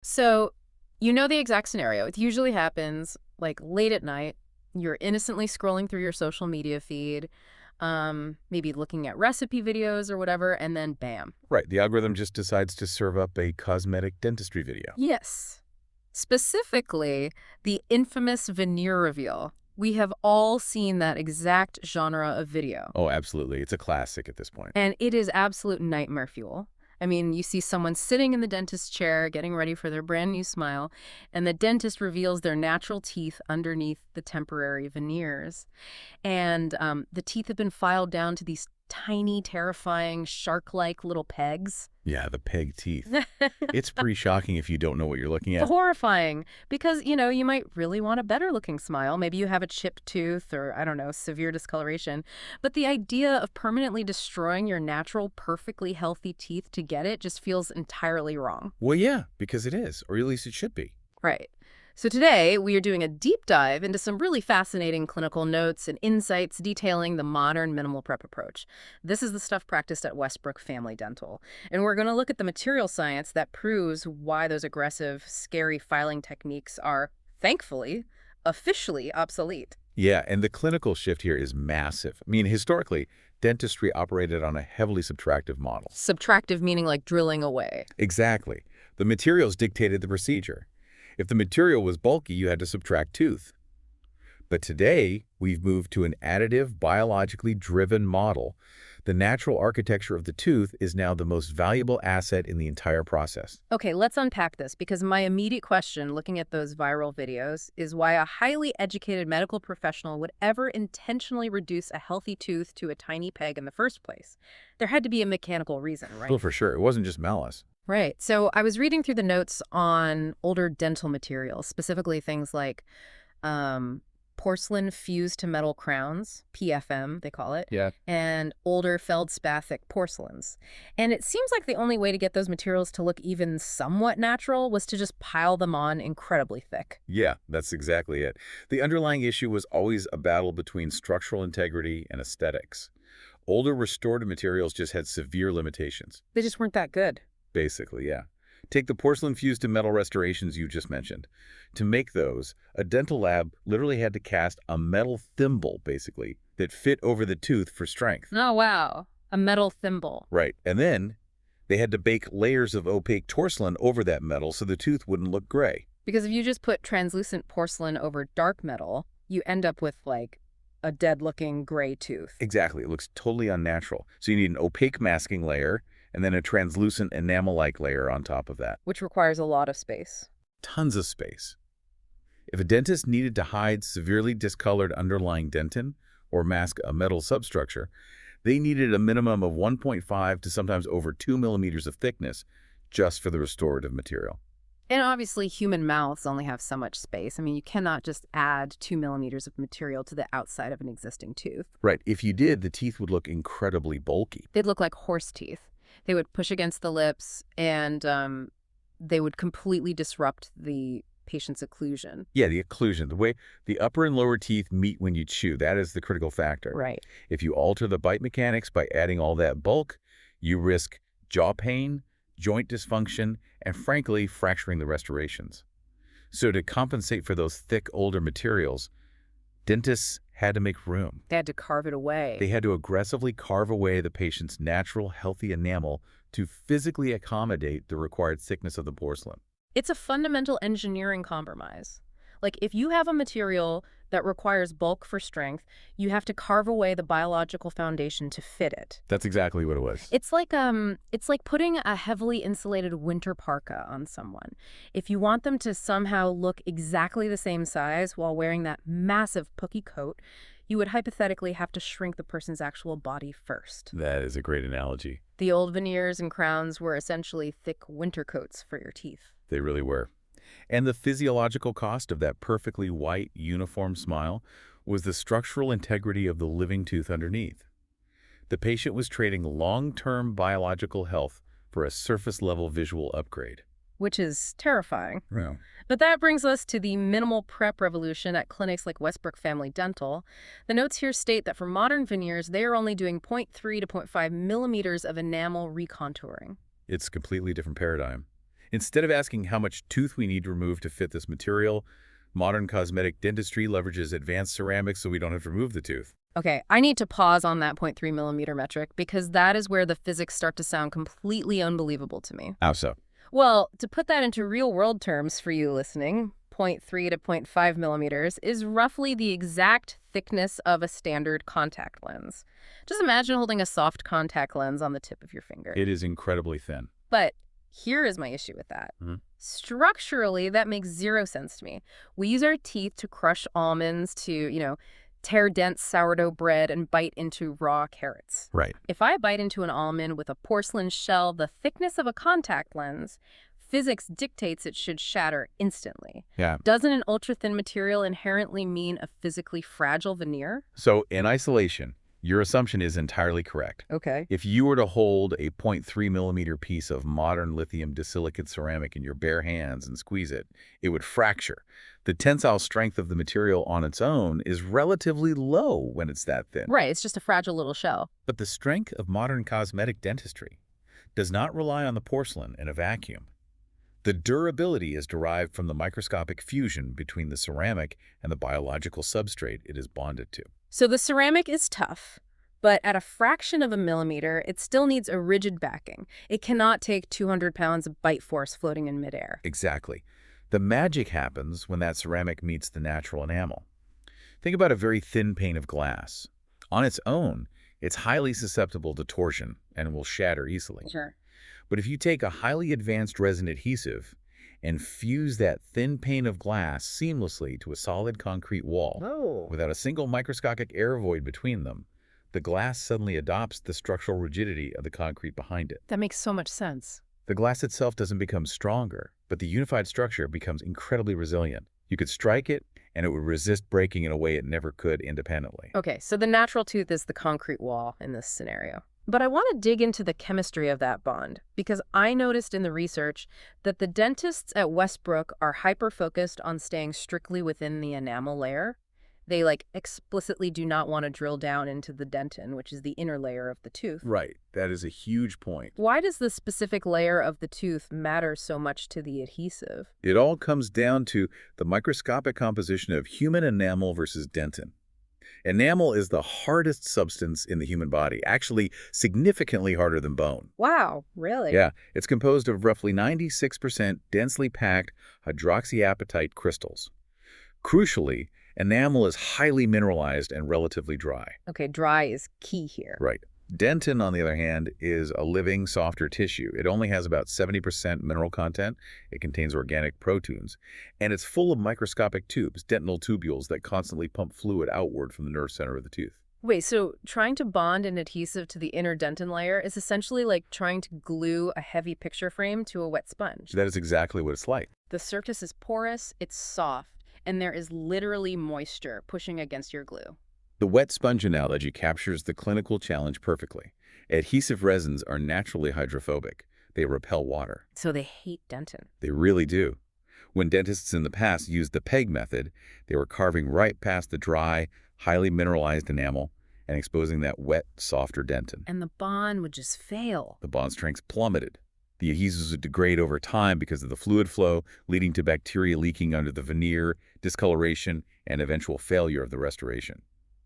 So, you know the exact scenario. It usually happens like late at night. You're innocently scrolling through your social media feed, maybe looking at recipe videos or whatever, and then bam. Right, the algorithm just decides to serve up a cosmetic dentistry video. Yes. Specifically, the infamous veneer reveal. We have all seen that exact genre of video. Oh, absolutely. It's a classic at this point. And it is absolute nightmare fuel. I mean, you see someone sitting in the dentist's chair getting ready for their brand new smile, and the dentist reveals their natural teeth underneath the temporary veneers. And the teeth have been filed down to these tiny, terrifying, shark-like little pegs. Yeah, the peg teeth. It's pretty shocking if you don't know what you're looking at. Horrifying, because, you might really want a better-looking smile. Maybe you have a chipped tooth or, I don't know, severe discoloration. But the idea of permanently destroying your natural, perfectly healthy teeth to get it just feels entirely wrong. Well, yeah, because it is, or at least it should be. Right. So today, we are doing a deep dive into some really fascinating clinical notes and insights detailing the modern minimal prep approach. This is the stuff practiced at Westbrook Family Dental. And we're going to look at the material science that proves why those aggressive, scary filing techniques are, thankfully, officially obsolete. Yeah, and the clinical shift here is massive. I mean, historically, dentistry operated on a heavily subtractive model. Subtractive meaning like drilling away. Exactly. The materials dictated the procedure. If the material was bulky, you had to subtract tooth. But today, we've moved to an additive, biologically driven model. The natural architecture of the tooth is now the most valuable asset in the entire process. Okay, let's unpack this because my immediate question looking at those viral videos is why a highly educated medical professional would ever intentionally reduce a healthy tooth to a tiny peg in the first place. There had to be a mechanical reason, right? Well, for sure. It wasn't just malice. Right. So I was reading through the notes on older dental materials, specifically things like um, porcelain fused to metal crowns, PFM, they call it, Yeah. and older feldspathic porcelains. And it seems like the only way to get those materials to look even somewhat natural was to just pile them on incredibly thick. Yeah, that's exactly it. The underlying issue was always a battle between structural integrity and aesthetics. Older restorative materials just had severe limitations. They just weren't that good. Basically, yeah. Take the porcelain fused to metal restorations you just mentioned. To make those, a dental lab literally had to cast a metal thimble, basically, that fit over the tooth for strength. Oh, wow. A metal thimble. Right. And then they had to bake layers of opaque porcelain over that metal so the tooth wouldn't look gray. Because if you just put translucent porcelain over dark metal, you end up with, like, a dead-looking gray tooth. Exactly. It looks totally unnatural. So you need an opaque masking layer and then a translucent enamel-like layer on top of that. Which requires a lot of space. Tons of space. If a dentist needed to hide severely discolored underlying dentin or mask a metal substructure, they needed a minimum of 1.5 to sometimes over 2 millimeters of thickness just for the restorative material. And obviously, human mouths only have so much space. I mean, you cannot just add 2 millimeters of material to the outside of an existing tooth. Right. If you did, the teeth would look incredibly bulky. They'd look like horse teeth. They would push against the lips, and they would completely disrupt the patient's occlusion. Yeah, the occlusion, the way the upper and lower teeth meet when you chew, that is the critical factor. Right. If you alter the bite mechanics by adding all that bulk, you risk jaw pain, joint dysfunction, and frankly, fracturing the restorations. So to compensate for those thick, older materials, dentists had to make room. They had to carve it away. They had to aggressively carve away the patient's natural, healthy enamel to physically accommodate the required thickness of the porcelain. It's a fundamental engineering compromise. Like, if you have a material that requires bulk for strength, you have to carve away the biological foundation to fit it. That's exactly what it was. It's like putting a heavily insulated winter parka on someone. If you want them to somehow look exactly the same size while wearing that massive pookie coat, you would hypothetically have to shrink the person's actual body first. That is a great analogy. The old veneers and crowns were essentially thick winter coats for your teeth. They really were. And the physiological cost of that perfectly white, uniform smile was the structural integrity of the living tooth underneath. The patient was trading long-term biological health for a surface-level visual upgrade. Which is terrifying. Yeah. But that brings us to the minimal prep revolution at clinics like Westbrook Family Dental. The notes here state that for modern veneers, they are only doing 0.3 to 0.5 millimeters of enamel recontouring. It's a completely different paradigm. Instead of asking how much tooth we need to remove to fit this material, modern cosmetic dentistry leverages advanced ceramics so we don't have to remove the tooth. Okay, I need to pause on that 0.3 millimeter metric because that is where the physics start to sound completely unbelievable to me. How so? Well, to put that into real-world terms for you listening, 0.3 to 0.5 millimeters is roughly the exact thickness of a standard contact lens. Just imagine holding a soft contact lens on the tip of your finger. It is incredibly thin. But here is my issue with that. Structurally, that makes zero sense to me. We use our teeth to crush almonds, to, tear dense sourdough bread and bite into raw carrots. Right. If I bite into an almond with a porcelain shell the thickness of a contact lens, physics dictates it should shatter instantly. Yeah. Doesn't an ultra-thin material inherently mean a physically fragile veneer? So in isolation, your assumption is entirely correct. Okay. If you were to hold a 0.3 millimeter piece of modern lithium disilicate ceramic in your bare hands and squeeze it, it would fracture. The tensile strength of the material on its own is relatively low when it's that thin. Right, it's just a fragile little shell. But the strength of modern cosmetic dentistry does not rely on the porcelain in a vacuum. The durability is derived from the microscopic fusion between the ceramic and the biological substrate it is bonded to. So the ceramic is tough, but at a fraction of a millimeter, it still needs a rigid backing. It cannot take 200 pounds of bite force floating in midair. Exactly. The magic happens when that ceramic meets the natural enamel. Think about a very thin pane of glass. On its own, it's highly susceptible to torsion and will shatter easily. Sure. But if you take a highly advanced resin adhesive and fuse that thin pane of glass seamlessly to a solid concrete wall, without a single microscopic air void between them, the glass suddenly adopts the structural rigidity of the concrete behind it. That makes so much sense. The glass itself doesn't become stronger, but the unified structure becomes incredibly resilient. You could strike it, and it would resist breaking in a way it never could independently. Okay, so the natural tooth is the concrete wall in this scenario. But I want to dig into the chemistry of that bond, because I noticed in the research that the dentists at Westbrook are hyper-focused on staying strictly within the enamel layer. They, explicitly do not want to drill down into the dentin, which is the inner layer of the tooth. Right. That is a huge point. Why does the specific layer of the tooth matter so much to the adhesive? It all comes down to the microscopic composition of human enamel versus dentin. Enamel is the hardest substance in the human body, actually significantly harder than bone. Wow, really? Yeah, it's composed of roughly 96% densely packed hydroxyapatite crystals. Crucially, enamel is highly mineralized and relatively dry. Okay, dry is key here. Right. Dentin, on the other hand, is a living, softer tissue. It only has about 70% mineral content. It contains organic proteins. And it's full of microscopic tubes, dentinal tubules, that constantly pump fluid outward from the nerve center of the tooth. Wait, so trying to bond an adhesive to the inner dentin layer is essentially like trying to glue a heavy picture frame to a wet sponge. That is exactly what it's like. The surface is porous, it's soft, and there is literally moisture pushing against your glue. The wet sponge analogy captures the clinical challenge perfectly. Adhesive resins are naturally hydrophobic. They repel water. So they hate dentin. They really do. When dentists in the past used the PEG method, they were carving right past the dry, highly mineralized enamel and exposing that wet, softer dentin. And the bond would just fail. The bond strength plummeted. The adhesives would degrade over time because of the fluid flow, leading to bacteria leaking under the veneer, discoloration, and eventual failure of the restoration.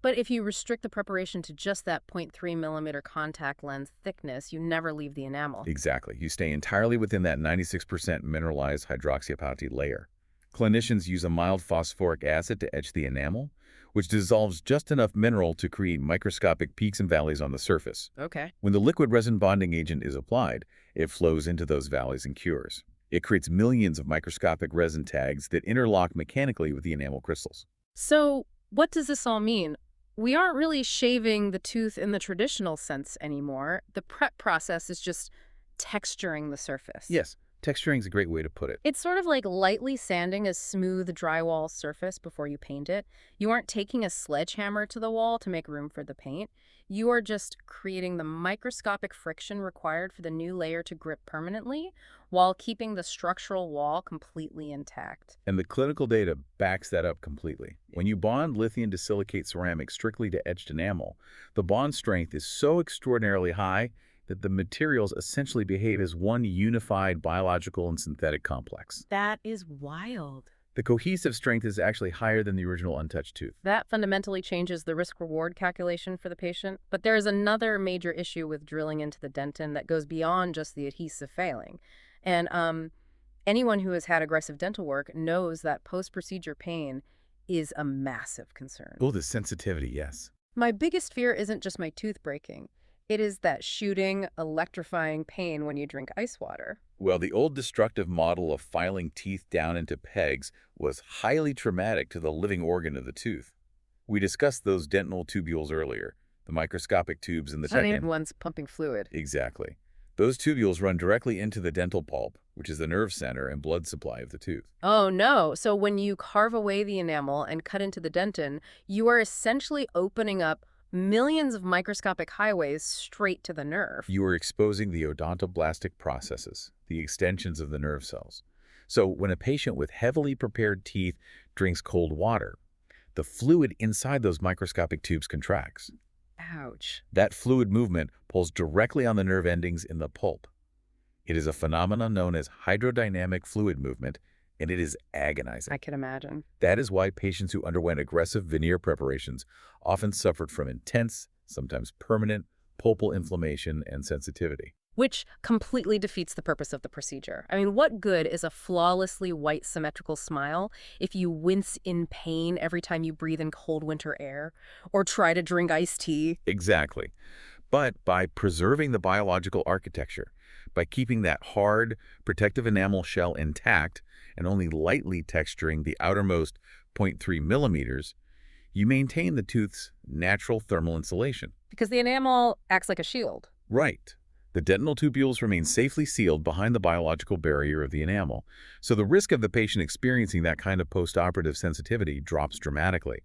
But if you restrict the preparation to just that 0.3 millimeter contact lens thickness, you never leave the enamel. Exactly. You stay entirely within that 96% mineralized hydroxyapatite layer. Clinicians use a mild phosphoric acid to etch the enamel, which dissolves just enough mineral to create microscopic peaks and valleys on the surface. Okay. When the liquid resin bonding agent is applied, it flows into those valleys and cures. It creates millions of microscopic resin tags that interlock mechanically with the enamel crystals. So what does this all mean? We aren't really shaving the tooth in the traditional sense anymore. The prep process is just texturing the surface. Yes, texturing is a great way to put it. It's sort of like lightly sanding a smooth drywall surface before you paint it. You aren't taking a sledgehammer to the wall to make room for the paint. You are just creating the microscopic friction required for the new layer to grip permanently while keeping the structural wall completely intact. And the clinical data backs that up completely. When you bond lithium disilicate ceramic strictly to etched enamel, the bond strength is so extraordinarily high that the materials essentially behave as one unified biological and synthetic complex. That is wild. The cohesive strength is actually higher than the original untouched tooth. That fundamentally changes the risk-reward calculation for the patient. But there is another major issue with drilling into the dentin that goes beyond just the adhesive failing. And anyone who has had aggressive dental work knows that post-procedure pain is a massive concern. Oh, the sensitivity, yes. My biggest fear isn't just my tooth breaking. It is that shooting, electrifying pain when you drink ice water. Well, the old destructive model of filing teeth down into pegs was highly traumatic to the living organ of the tooth. We discussed those dental tubules earlier, the microscopic tubes in the The ones pumping fluid. Exactly. Those tubules run directly into the dental pulp, which is the nerve center and blood supply of the tooth. Oh, no. So when you carve away the enamel and cut into the dentin, you are essentially opening up millions of microscopic highways straight to the nerve. You are exposing the odontoblastic processes, the extensions of the nerve cells. So when a patient with heavily prepared teeth drinks cold water, the fluid inside those microscopic tubes contracts. Ouch. That fluid movement pulls directly on the nerve endings in the pulp. It is a phenomenon known as hydrodynamic fluid movement, and it is agonizing. I can imagine. That is why patients who underwent aggressive veneer preparations often suffered from intense, sometimes permanent, pulpal inflammation and sensitivity. Which completely defeats the purpose of the procedure. I mean, what good is a flawlessly white symmetrical smile if you wince in pain every time you breathe in cold winter air or try to drink iced tea? Exactly. But by preserving the biological architecture, by keeping that hard, protective enamel shell intact and only lightly texturing the outermost 0.3 millimeters, you maintain the tooth's natural thermal insulation. Because the enamel acts like a shield. Right. The dental tubules remain safely sealed behind the biological barrier of the enamel, so the risk of the patient experiencing that kind of postoperative sensitivity drops dramatically.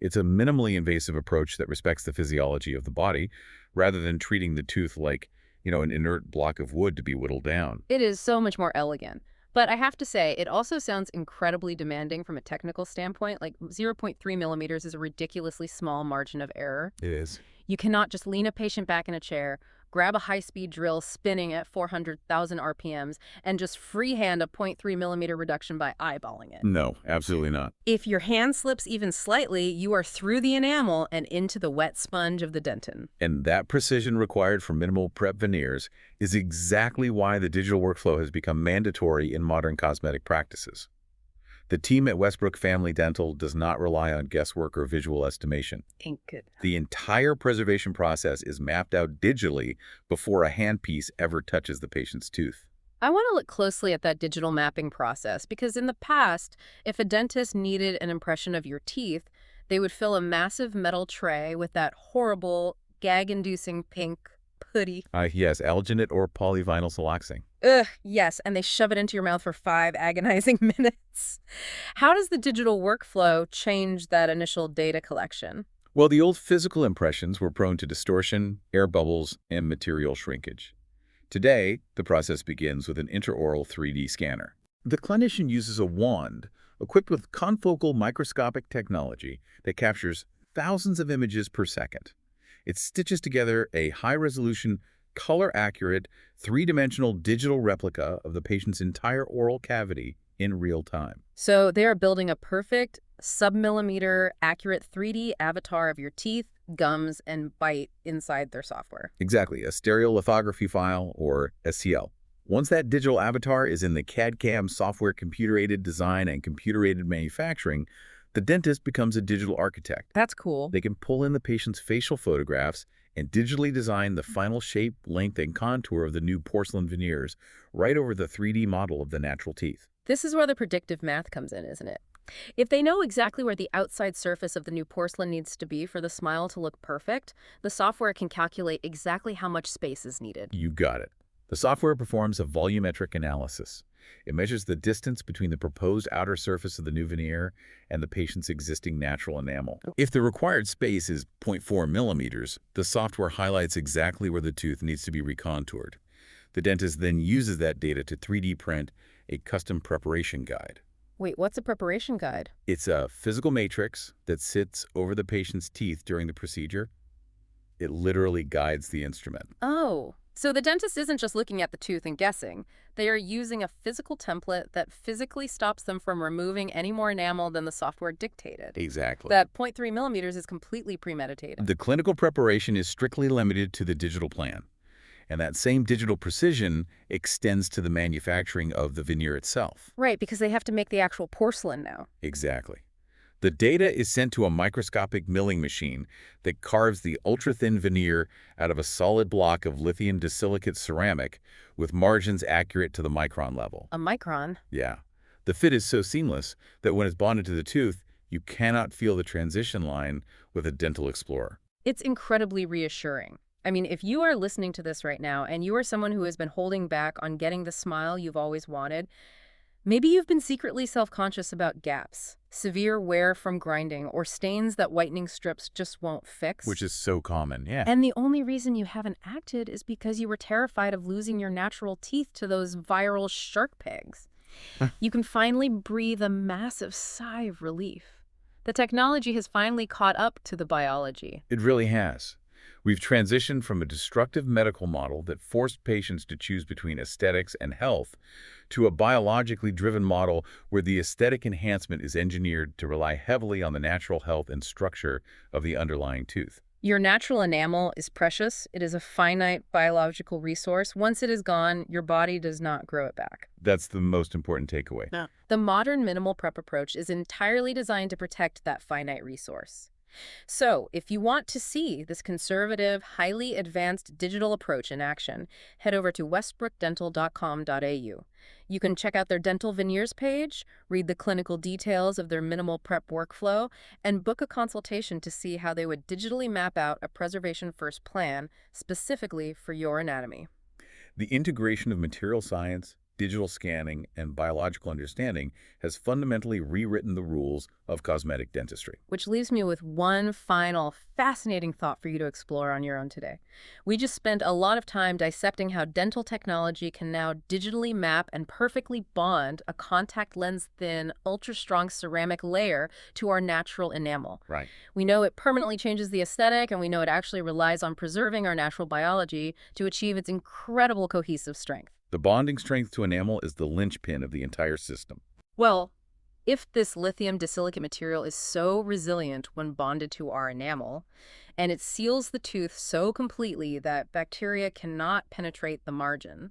It's a minimally invasive approach that respects the physiology of the body, rather than treating the tooth like, an inert block of wood to be whittled down. It is so much more elegant. But I have to say, it also sounds incredibly demanding from a technical standpoint. Like 0.3 millimeters is a ridiculously small margin of error. It is. You cannot just lean a patient back in a chair, grab a high-speed drill spinning at 400,000 RPMs, and just freehand a 0.3 millimeter reduction by eyeballing it. No, absolutely not. If your hand slips even slightly, you are through the enamel and into the wet sponge of the dentin. And that precision required for minimal prep veneers is exactly why the digital workflow has become mandatory in modern cosmetic practices. The team at Westbrook Family Dental does not rely on guesswork or visual estimation. Ain't good. The entire preservation process is mapped out digitally before a handpiece ever touches the patient's tooth. I want to look closely at that digital mapping process because in the past, if a dentist needed an impression of your teeth, they would fill a massive metal tray with that horrible, gag-inducing pink putty. Yes, alginate or polyvinyl siloxane. Ugh, yes, and they shove it into your mouth for 5 agonizing minutes. How does the digital workflow change that initial data collection? Well, the old physical impressions were prone to distortion, air bubbles, and material shrinkage. Today, the process begins with an intraoral 3D scanner. The clinician uses a wand equipped with confocal microscopic technology that captures thousands of images per second. It stitches together a high-resolution, color-accurate, three-dimensional digital replica of the patient's entire oral cavity in real time. So they are building a perfect, sub-millimeter, accurate 3D avatar of your teeth, gums, and bite inside their software. Exactly, a stereolithography file, or STL. Once that digital avatar is in the CAD/CAM software computer-aided design and computer-aided manufacturing, the dentist becomes a digital architect. That's cool. They can pull in the patient's facial photographs and digitally design the final shape, length, and contour of the new porcelain veneers right over the 3D model of the natural teeth. This is where the predictive math comes in, isn't it? If they know exactly where the outside surface of the new porcelain needs to be for the smile to look perfect, the software can calculate exactly how much space is needed. You got it. The software performs a volumetric analysis. It measures the distance between the proposed outer surface of the new veneer and the patient's existing natural enamel. If the required space is 0.4 millimeters, the software highlights exactly where the tooth needs to be recontoured. The dentist then uses that data to 3D print a custom preparation guide. Wait, what's a preparation guide? It's a physical matrix that sits over the patient's teeth during the procedure. It literally guides the instrument. Oh, So the dentist isn't just looking at the tooth and guessing. They are using a physical template that physically stops them from removing any more enamel than the software dictated. Exactly. That 0.3 millimeters is completely premeditated. The clinical preparation is strictly limited to the digital plan, and that same digital precision extends to the manufacturing of the veneer itself. Right, because they have to make the actual porcelain now. Exactly. The data is sent to a microscopic milling machine that carves the ultra-thin veneer out of a solid block of lithium disilicate ceramic with margins accurate to the micron level. A micron? Yeah. The fit is so seamless that when it's bonded to the tooth, you cannot feel the transition line with a dental explorer. It's incredibly reassuring. I mean, if you are listening to this right now and you are someone who has been holding back on getting the smile you've always wanted, maybe you've been secretly self-conscious about gaps, severe wear from grinding, or stains that whitening strips just won't fix. Which is so common, yeah. And the only reason you haven't acted is because you were terrified of losing your natural teeth to those viral shark pegs. You can finally breathe a massive sigh of relief. The technology has finally caught up to the biology. It really has. We've transitioned from a destructive medical model that forced patients to choose between aesthetics and health to a biologically driven model where the aesthetic enhancement is engineered to rely heavily on the natural health and structure of the underlying tooth. Your natural enamel is precious. It is a finite biological resource. Once it is gone, your body does not grow it back. That's the most important takeaway. No. The modern minimal prep approach is entirely designed to protect that finite resource. So, if you want to see this conservative, highly advanced digital approach in action, head over to westbrookdental.com.au. You can check out their dental veneers page, read the clinical details of their minimal prep workflow, and book a consultation to see how they would digitally map out a preservation-first plan specifically for your anatomy. The integration of material science, digital scanning, and biological understanding has fundamentally rewritten the rules of cosmetic dentistry. Which leaves me with one final fascinating thought for you to explore on your own today. We just spent a lot of time dissecting how dental technology can now digitally map and perfectly bond a contact lens-thin, ultra-strong ceramic layer to our natural enamel. Right. We know it permanently changes the aesthetic, and we know it actually relies on preserving our natural biology to achieve its incredible cohesive strength. The bonding strength to enamel is the linchpin of the entire system. Well, if this lithium disilicate material is so resilient when bonded to our enamel, and it seals the tooth so completely that bacteria cannot penetrate the margin,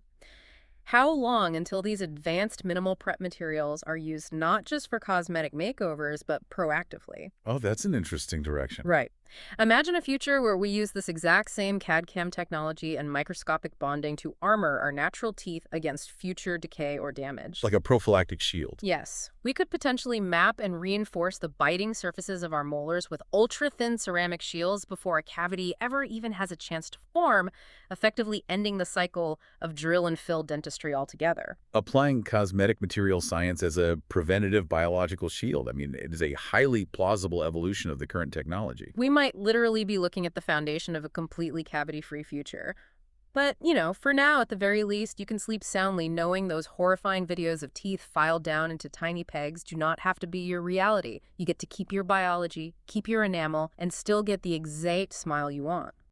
how long until these advanced minimal prep materials are used not just for cosmetic makeovers, but proactively? Oh, that's an interesting direction. Right. Imagine a future where we use this exact same CAD/CAM technology and microscopic bonding to armor our natural teeth against future decay or damage. Like a prophylactic shield. Yes. We could potentially map and reinforce the biting surfaces of our molars with ultra-thin ceramic shields before a cavity ever even has a chance to form, effectively ending the cycle of drill and fill dentistry altogether. Applying cosmetic material science as a preventative biological shield. I mean, it is a highly plausible evolution of the current technology. We might literally be looking at the foundation of a completely cavity-free future. But, for now, at the very least, you can sleep soundly knowing those horrifying videos of teeth filed down into tiny pegs do not have to be your reality. You get to keep your biology, keep your enamel, and still get the exact smile you want.